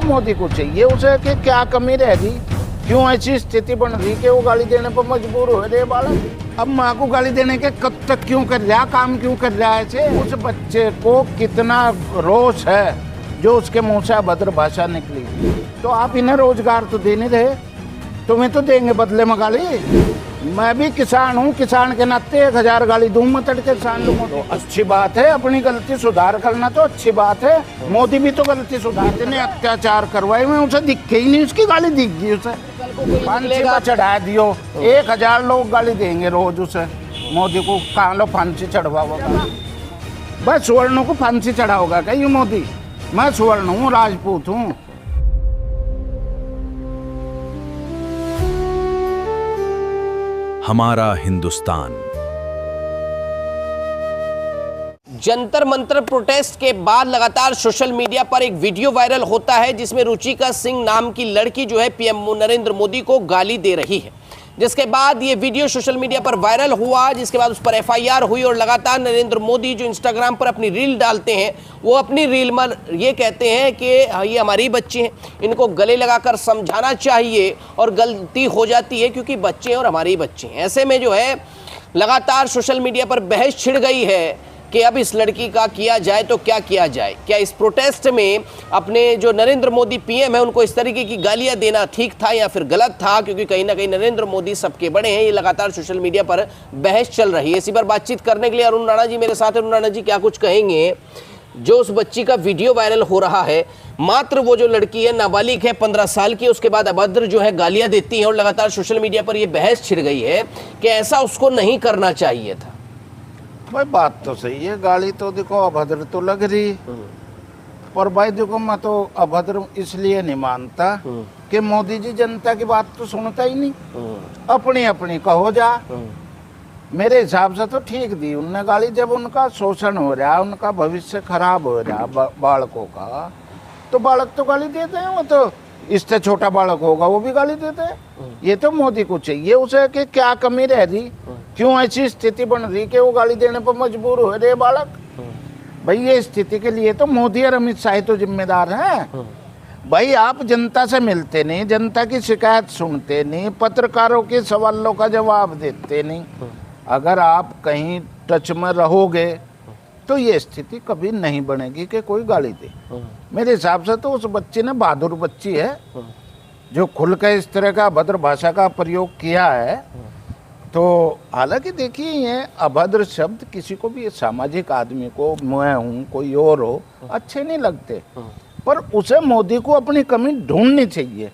तो मोदी को चाहिए उसे कि क्या कमी रह गई, क्यों ऐसी स्थिति बन रही कि वो गाली देने पर मजबूर हो रहे बालक। अब माँ को गाली देने के कब तक क्यों कर रहा, काम क्यों कर रहा है ऐसे। उस बच्चे को कितना रोष है जो उसके मुंह से अभद्र भाषा निकली। तो आप इन्हें रोजगार तो दे नहीं रहे, तुम्हें तो देंगे बदले में गाली। मैं भी किसान हूँ, किसान के नाते 1000 गाली दूं मैं तड़के किसान लूँ तो अच्छी बात है। अपनी गलती सुधार करना तो अच्छी बात है। मोदी भी तो गलती सुधारते नहीं, अत्याचार करवाए में उसे दिखे ही नहीं, उसकी गाली दिख गई उसे, फांसी पर चढ़ा दियो। 1000 लोग गाली देंगे रोज उसे, मोदी को कहाँ लो फांसी चढ़वाओगा। बस सुवर्णों को फांसी चढ़ाओगा क्या ये मोदी। मैं सुवर्ण हूँ, राजपूत हूँ। हमारा हिंदुस्तान। जंतर मंतर प्रोटेस्ट के बाद लगातार सोशल मीडिया पर एक वीडियो वायरल होता है जिसमें रुचिका सिंह नाम की लड़की जो है पीएम नरेंद्र मोदी को गाली दे रही है, जिसके बाद ये वीडियो सोशल मीडिया पर वायरल हुआ, जिसके बाद उस पर एफआईआर हुई और लगातार नरेंद्र मोदी जो इंस्टाग्राम पर अपनी रील डालते हैं वो अपनी रील में ये कहते हैं कि ये हमारी बच्चे हैं, इनको गले लगाकर समझाना चाहिए और गलती हो जाती है क्योंकि बच्चे हैं और हमारे ही बच्चे हैं। ऐसे में जो है लगातार सोशल मीडिया पर बहस छिड़ गई है कि अब इस लड़की का किया जाए तो क्या किया जाए। क्या इस प्रोटेस्ट में अपने जो नरेंद्र मोदी पीएम है उनको इस तरीके की गालियां देना ठीक था या फिर गलत था, क्योंकि कहीं ना कहीं नरेंद्र मोदी सबके बड़े हैं। ये लगातार सोशल मीडिया पर बहस चल रही है। इसी पर बातचीत करने के लिए अरुण राणा जी मेरे साथ हैं। अरुण राणा जी, क्या कुछ कहेंगे जो उस बच्ची का वीडियो वायरल हो रहा है, मात्र वो जो लड़की है नाबालिग है 15 साल की, उसके बाद अभद्र जो है गालियां देती है और लगातार सोशल मीडिया पर यह बहस छिड़ गई है कि ऐसा उसको नहीं करना चाहिए था। भाई बात तो सही है, गाली तो देखो अभद्र तो लग रही, पर भाई देखो मैं तो अभद्र इसलिए नहीं मानता कि मोदी जी जनता की बात तो सुनता ही नहीं, अपनी अपनी कहो जा। मेरे हिसाब से तो ठीक दी उनने गाली। जब उनका शोषण हो रहा है, उनका भविष्य खराब हो रहा है बालकों का, तो बालक तो गाली देते हैं। वो तो इससे छोटा बालक होगा वो भी गाली देते हैं। ये तो मोदी को चाहिए उसे कि क्या कमी रह रही, क्यों ऐसी स्थिति बन रही कि वो गाली देने पर मजबूर हो रहे बालक। भाई ये स्थिति के लिए तो मोदी और अमित शाह तो जिम्मेदार हैं। भाई आप जनता से मिलते नहीं, जनता की शिकायत सुनते नहीं, पत्रकारों के सवालों का जवाब देते नहीं। अगर आप कहीं टच में रहोगे तो ये स्थिति कभी नहीं बनेगी कि कोई गाली दे। मेरे हिसाब से तो उस बच्ची ने, बहादुर बच्ची है जो खुल कर इस तरह का अभद्र भाषा का प्रयोग किया है। तो हालांकि देखिए ये अभद्र शब्द किसी को भी, सामाजिक आदमी को, मैं हूँ कोई और हो, अच्छे नहीं लगते, पर उसे मोदी को अपनी कमी ढूंढनी चाहिए।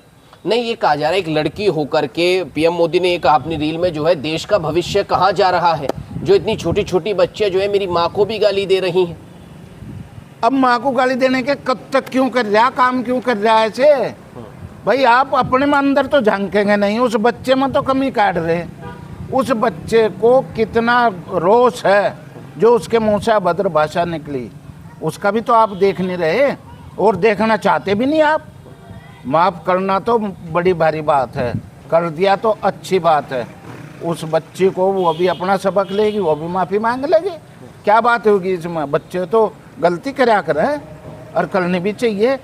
नहीं, ये कहा जा रहा है एक लड़की होकर के पीएम मोदी ने ये कहा अपनी रील में जो है देश का भविष्य कहाँ जा रहा है, जो इतनी छोटी छोटी बच्चियां जो है मेरी माँ को भी गाली दे रही हैं। अब माँ को गाली देने के कब तक क्यों कर रहा, काम क्यों कर रहा है ऐसे। भाई आप अपने में अंदर तो झांकेंगे नहीं, उस बच्चे में तो कमी काट रहे। उस बच्चे को कितना रोष है जो उसके मुंह से अभद्र भाषा निकली, उसका भी तो आप देख नहीं रहे और देखना चाहते भी नहीं आप। माफ़ करना तो बड़ी भारी बात है, कर दिया तो अच्छी बात है। उस बच्ची को वो भी अपना सबक लेगी, वो भी माफ़ी मांग लेगी, क्या बात होगी इसमें। बच्चे तो गलती कराया करे और करनी भी चाहिए,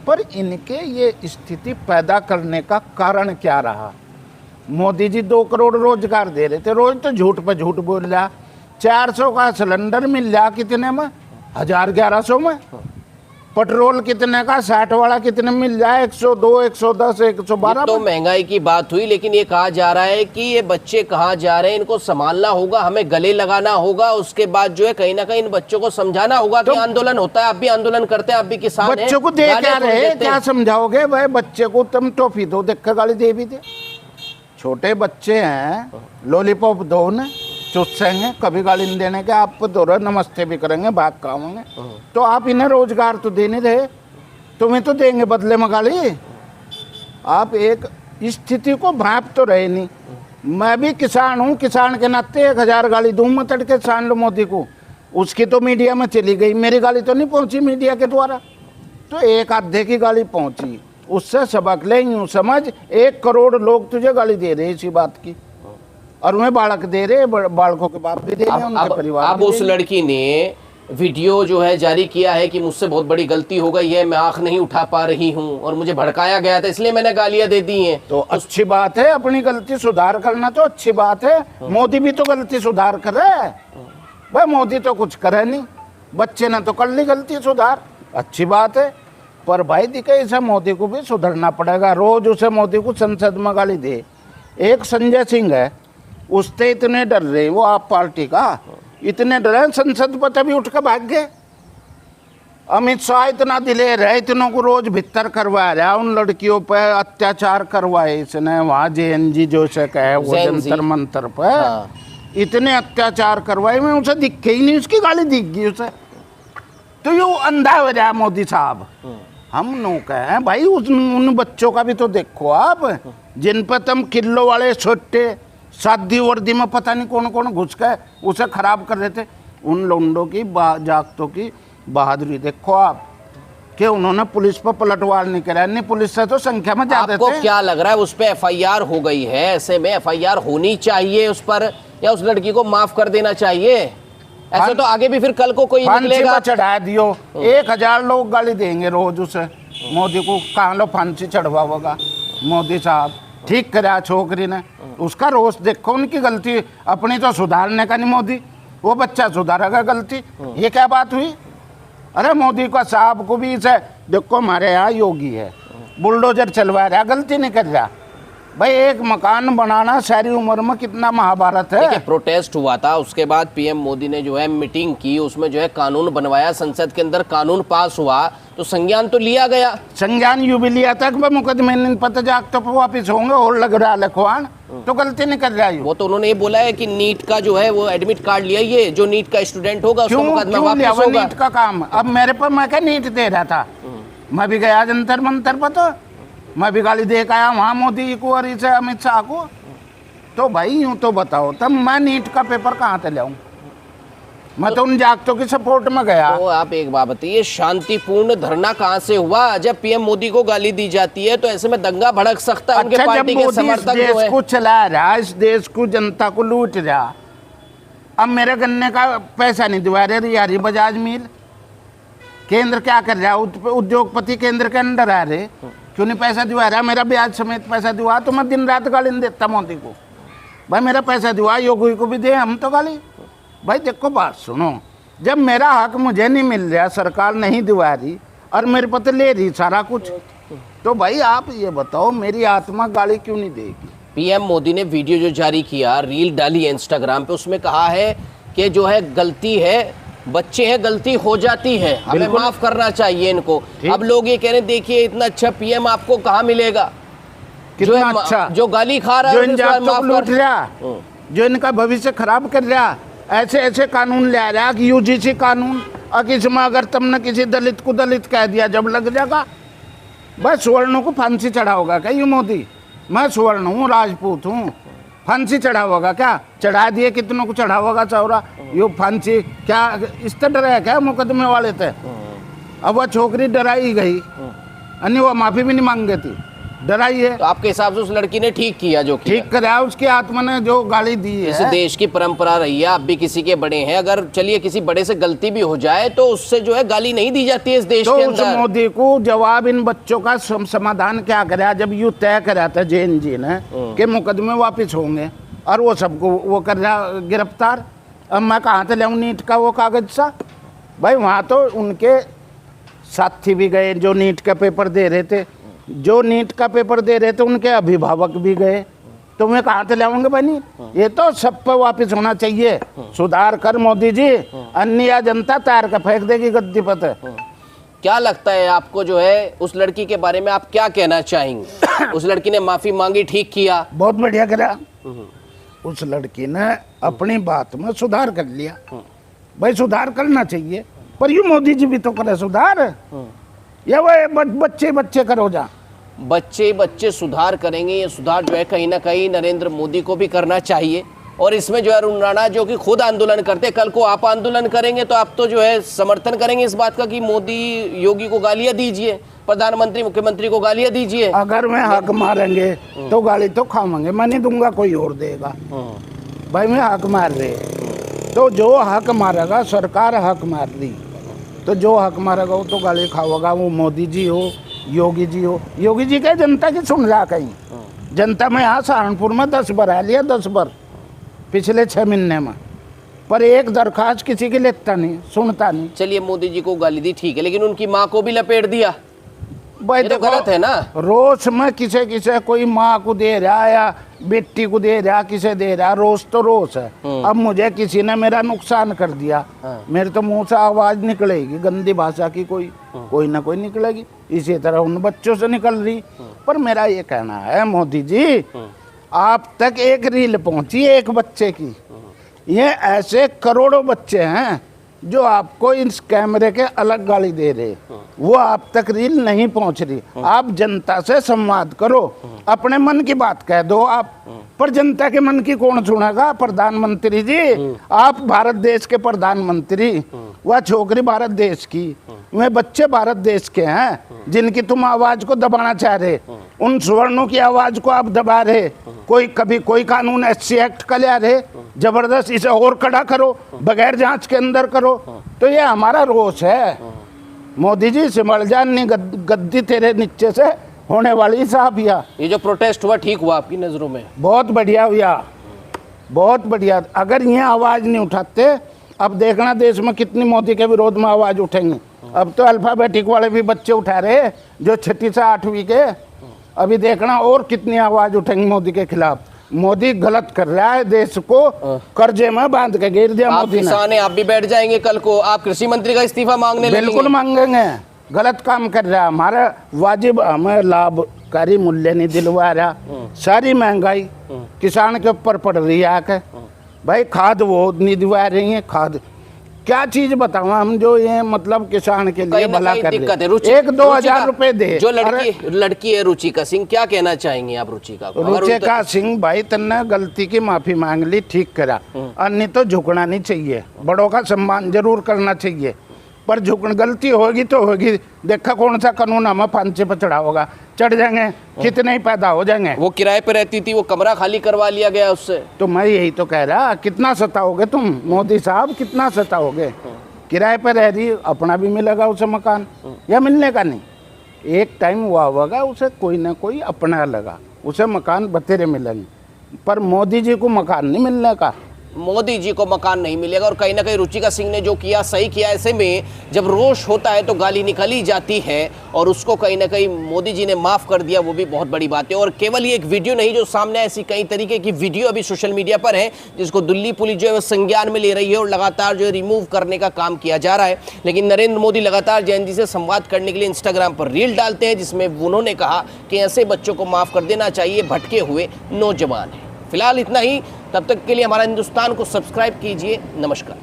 पर इनके ये स्थिति पैदा करने का कारण क्या रहा। मोदी जी 2 करोड़ रोजगार दे रहे थे, रोज तो झूठ पर झूठ बोल रहा। 400 का सिलेंडर मिल रहा कितने में, 1000-1100 में। पेट्रोल कितने का, 60 वाला कितने मिल जाए, 102, 110, 112। तो महंगाई की बात हुई, लेकिन ये कहा जा रहा है कि ये बच्चे कहाँ जा रहे हैं, इनको संभालना होगा, हमें गले लगाना होगा, उसके बाद जो है कहीं ना कहीं इन बच्चों को समझाना होगा कि आंदोलन होता है, आप भी आंदोलन करते हैं, आप भी किसान हैं। बच्चों को दे क्या रहे, क्या समझाओगे भाई। बच्चे को तुम टॉफी दो, देख कर गाली दे भी दे। छोटे बच्चे हैं, लॉलीपॉप दो न, चुस्सेंगे, कभी गाली नहीं देने के, आप दो नमस्ते भी करेंगे, भाग खाओगे। तो आप इन्हें रोजगार तो दे नहीं रहे, तुम्हें तो देंगे बदले में गाली। आप एक स्थिति को भाप तो रहे नहीं। मैं भी किसान हूँ, किसान के नाते 1000 गाली दूं मैं तड़के किसान लो मोदी को। उसकी तो मीडिया में चली गई, मेरी गाली तो नहीं पहुँची मीडिया के द्वारा, तो एक आधे की गाली पहुँची। उससे सबक ले, यूँ समझ 1 करोड़ लोग तुझे गाली दे रहे इसी बात की, और उन्हें बालक दे रहे, बालकों के बाप भी दे रहे, उनके परिवार। अब उस लड़की ने वीडियो जो है जारी किया है कि मुझसे बहुत बड़ी गलती हो गई है, मैं आंख नहीं उठा पा रही हूँ और मुझे भड़काया गया था इसलिए मैंने गालियां दे दी हैं। तो अच्छी बात है, अपनी गलती सुधार करना तो अच्छी बात है। मोदी भी तो गलती सुधार कर रहा है भाई, मोदी तो कुछ करे नहीं, बच्चे ने तो कर ली गलती सुधार, अच्छी बात है। पर भाई दिखे इसे मोदी को भी सुधरना पड़ेगा, रोज उसे मोदी को संसद में गाली दे। एक संजय सिंह है, उससे इतने डर रहे वो आप पार्टी का, इतने डरे संसद पर तभी उठ कर भाग गए। अमित शाह इतना दिलेर है, इतनों को रोज भीतर करवा रहा, उन लड़कियों पर अत्याचार करवाए इसने वहाँ JNG जो से कहे वो जंतर मंतर पर इतने अत्याचार करवाए, मैं उसे दिखे ही नहीं, उसकी गाली दिख गई उसे। तो ये अंधा हो रहा मोदी साहब। हम नो कहे भाई उन बच्चों का भी तो देखो आप, जिन पर तुम किलो वाले छोटे शादी वर्दी में पता नहीं कौन कौन घुस के उसे खराब कर रहे थे। उन लोंडों की जागतों की बहादुरी देखो आप, कि उन्होंने पुलिस पर पलटवार नहीं करा, नहीं पुलिस से तो संख्या में ज्यादा थे। आपको क्या लग रहा है उस पर FIR हो गई है, ऐसे में FIR होनी चाहिए उस पर, या उस लड़की को माफ कर देना चाहिए? ऐसे तो आगे भी फिर कल को कोई निकलेगा। चढ़ा दियो, 1000 लोग गाली देंगे रोज उसे, मोदी को कहाँ लो फांसी चढ़वाओगा। मोदी साहब ठीक करा छोकरी ने, उसका रोष देखो, उनकी गलती अपनी तो सुधारने का नहीं मोदी, वो बच्चा सुधारेगा गलती। ये क्या बात हुई? अरे मोदी का साहब को भी इसे देखो, हमारे यहाँ योगी है बुलडोजर चलवा रहा, गलती नहीं कर रहा भाई। एक मकान बनाना सारी उम्र में कितना महाभारत है। देखिए प्रोटेस्ट हुआ था, उसके बाद PM मोदी ने जो है मीटिंग की, उसमें जो है कानून बनवाया, संसद के अंदर कानून पास हुआ, तो संज्ञान तो लिया गया। संज्ञान यू भी लिया था कि मुकदमे नहीं पता जाग तो वापिस होंगे और लग रहा लखवान, तो गलती नहीं कर रहा है। वो तो उन्होंने ये बोला है कि नीट का जो है वो एडमिट कार्ड लिया, ये जो नीट का स्टूडेंट होगा उसका मुकदमा वापस होगा। नीट का काम अब मेरे पर, मैं क्या नीट दे रहा था, मैं भी गया जंतर मंतर पर, तो मैं भी गाली दे के आया वहाँ मोदी को और इसे अमित शाह को। तो भाई यूँ तो बताओ, तब मैं नीट का पेपर कहाँ से लाऊं? मैं तो उन जागतों की सपोर्ट में गया। तो आप एक बात बताइए, शांतिपूर्ण धरना कहाँ से हुआ? जब PM मोदी को गाली दी जाती है तो ऐसे में दंगा भड़क सकता है। उनके पार्टी के समर्थक जो है, देश को चला रहा, इस देश को जनता को लूट रहा, अब मेरे गन्ने का पैसा नहीं दिवा रहे रियारी बजाज मिल, केंद्र क्या कर रहा है? उद्योगपति केंद्र के अंदर आ रहे, क्यों नहीं पैसा दिवा रहा? मेरा ब्याज समेत पैसा दिवा, तो मैं दिन रात गाली नहीं देता मोदी को, भाई मेरा पैसा दिवा, योगी को भी दे, हम तो गाली। भाई देखो बात सुनो, जब मेरा हक मुझे नहीं मिल रहा, सरकार नहीं दिवा रही और मेरे पर तो ले रही सारा कुछ, तो भाई आप ये बताओ मेरी आत्मा गाली क्यों नहीं देगी? PM मोदी ने वीडियो जो जारी किया, रील डाली है इंस्टाग्राम पे, उसमें कहा है कि जो है गलती है, बच्चे हैं, गलती हो जाती है, हमें माफ करना चाहिए इनको। अब लोग ये कह रहे हैं देखिए इतना अच्छा PM आपको कहाँ मिलेगा, कितना अच्छा, जो गाली खा रहा है, जो इनका भविष्य खराब कर रहा, ऐसे ऐसे कानून ले आ रहा कि UGC कानून, और किसी में अगर तुमने किसी दलित को दलित कह दिया जब लग जाएगा, बस सुवर्णों को फांसी चढ़ा होगा क्या ये मोदी? मैं सुवर्ण हूँ, राजपूत हूँ, फांसी चढ़ा होगा क्या? चढ़ा दिए, कितनों को चढ़ा होगा चौरा, यो फांसी क्या इस तरह डरा क्या मुकदमे वाले थे? अब वह छोकरी डराई गई, अन्य वो माफी भी नहीं मांग थी, डराई है। तो आपके हिसाब से उस लड़की ने ठीक किया, जो ठीक कराया, उसकी आत्मा ने जो गाली दी है। इस देश की परंपरा रही है, आप भी किसी के बड़े हैं, अगर चलिए किसी बड़े से गलती भी हो जाए तो उससे जो है गाली नहीं दी जाती है इस देश के अंदर। उस मोदी को जवाब इन बच्चों का समाधान क्या कराया? जब यू तय कराया था JNG ने कि मुकदमे वापिस होंगे, और वो सबको वो कर रहा गिरफ्तार। अब मैं कहाँ से लाऊं नीट का वो कागज सा? भाई वहाँ तो उनके साथी भी गए जो नीट का पेपर दे रहे थे, जो नीट का पेपर दे रहे थे उनके अभिभावक भी गए, तो मैं कहाँ से लाऊंगे बनी? ये तो सब पर वापिस होना चाहिए, सुधार कर मोदी जी, अन्य जनता तार का फेंक देगी गद्दी पर। क्या लगता है आपको जो है उस लड़की के बारे में, आप क्या कहना चाहेंगे? उस लड़की ने माफी मांगी, ठीक किया, बहुत बढ़िया करा। उस लड़की ने अपनी बात में सुधार कर लिया, भाई सुधार करना चाहिए, पर यू मोदी जी भी तो करे सुधार, या वो बच्चे बच्चे करो जा, बच्चे सुधार करेंगे। ये सुधार जो है कहीं ना कहीं नरेंद्र मोदी को भी करना चाहिए, और इसमें जो है अरुण राणा जो कि खुद आंदोलन करते, कल को आप आंदोलन करेंगे तो आप तो जो है समर्थन करेंगे इस बात का कि मोदी योगी को गालियां दीजिए, प्रधानमंत्री मुख्यमंत्री को गालियां दीजिए। अगर मैं हक मारेंगे तो गाली तो खावांगे, मैं नहीं दूंगा, कोई और देगा। भाई मैं हक मार रहे, तो जो हक मारेगा, सरकार हक मार रही, तो जो हक मारेगा वो तो गाली खाओगा। वो मोदी जी हो, योगी जी हो। योगी जी क्या जनता की सुन रहा कहीं? जनता में यहाँ सहारनपुर में 10 बार आ लिया, 10 बार पिछले 6 महीने में, पर एक दरखास्त किसी की लेता नहीं, सुनता नहीं। चलिए मोदी जी को गाली दी ठीक है, लेकिन उनकी माँ को भी लपेट दिया, भाई ये तो देखो, गलत है ना। रोज में किसे किसे कोई माँ को दे रहा या बेटी को दे रहा, किसे दे रहा, रोज तो रोज है। अब मुझे किसी ने मेरा नुकसान कर दिया, मेरे तो मुंह से आवाज निकलेगी गंदी भाषा की, कोई ना कोई निकलेगी। इसी तरह उन बच्चों से निकल रही। पर मेरा ये कहना है मोदी जी, आप तक एक रील पहुंची एक बच्चे की, ये ऐसे करोड़ों बच्चे हैं जो आपको इस कैमरे के अलग गाली दे रहे, वो आप तक रील नहीं पहुंच रही। आप जनता से संवाद करो, अपने मन की बात कह दो आप, पर जनता के मन की कौन सुनेगा? प्रधानमंत्री जी, आप भारत देश के प्रधानमंत्री, वह छोकरी भारत देश की, वे बच्चे भारत देश के हैं जिनकी तुम आवाज को दबाना चाह रहे, उन सुवर्णों की आवाज को आप दबा रहे। कभी कोई कानून SC एक्ट का ले रहे, जबरदस्त इसे और कड़ा करो, बगैर जांच के अंदर करो, तो ये हमारा रोष है। मोदी जी सिमट जा, गद्दी तेरे नीचे से होने वाली साहब। ये जो प्रोटेस्ट हुआ ठीक हुआ आपकी नजरों में? बहुत बढ़िया हुआ, बहुत बढ़िया। अगर ये आवाज नहीं उठाते, अब देखना देश में कितनी मोदी के विरोध में आवाज उठेंगी। अब तो अल्फाबेटिक वाले भी बच्चे उठा रहे, जो 6ठी से 8वीं के, अभी देखना और कितनी आवाज उठेंगी मोदी के खिलाफ। मोदी गलत कर रहा है, देश को कर्जे में बांध के गिर दिया मोदी ने। किसान है, आप भी बैठ जाएंगे कल को, आप कृषि मंत्री का इस्तीफा मांगने लगेंगे? बिल्कुल मांगेंगे, गलत काम कर रहा है। हमारा वाजिब हमें लाभकारी मूल्य नहीं दिलवा रहा, सारी महंगाई किसान के ऊपर पड़ रही है आके। भाई खाद वो नहीं दिलवा रही है, खाद क्या चीज बताऊं हम, जो ये मतलब किसान के लिए भला कर दिक्कत है। 1-2 हजार रुपए दे। जो लड़की है रुचिका सिंह, क्या कहना चाहेंगे आप रुचिका को? रुचिका सिंह भाई, तन्ने गलती की माफी मांग ली, ठीक करा, अन्य तो झुकना नहीं चाहिए, बड़ों का सम्मान जरूर करना चाहिए, पर गलती होगी तो होगी। देखा कौन सा कानून हमें फांसी पर चढ़ा होगा, चढ़ जाएंगे, कितने ही पैदा हो जाएंगे। वो किराए पे रहती थी, वो कमरा खाली करवा लिया गया उससे। तो मैं यही तो कह रहा, कितना सताओगे तुम मोदी साहब, कितना सताओगे? किराए पर रह रही, अपना भी मिलेगा उसे मकान, या मिलने का नहीं? एक टाइम हुआ होगा उसे कोई ना कोई अपना लगा, उसे मकान बतेरे मिलेंगे, पर मोदी जी को मकान नहीं मिलने का। मोदी जी को मकान नहीं मिलेगा। और कहीं ना कहीं रुचिका सिंह ने जो किया सही किया। ऐसे में जब रोष होता है तो गाली निकली जाती है, और उसको कहीं ना कहीं मोदी जी ने माफ कर दिया, वो भी बहुत बड़ी बात है। और केवल ये एक वीडियो नहीं जो सामने, ऐसी कई तरीके की वीडियो अभी सोशल मीडिया पर है, जिसको दिल्ली पुलिस जो है वो संज्ञान में ले रही है और लगातार जो है रिमूव करने का काम किया जा रहा है। लेकिन नरेंद्र मोदी लगातार जैन जी से संवाद करने के लिए इंस्टाग्राम पर रील डालते हैं, जिसमें उन्होंने कहा कि ऐसे बच्चों को माफ कर देना चाहिए, भटके हुए नौजवान हैं। फिलहाल इतना ही, तब तक के लिए हमारा हिंदुस्तान को सब्सक्राइब कीजिए। नमस्कार।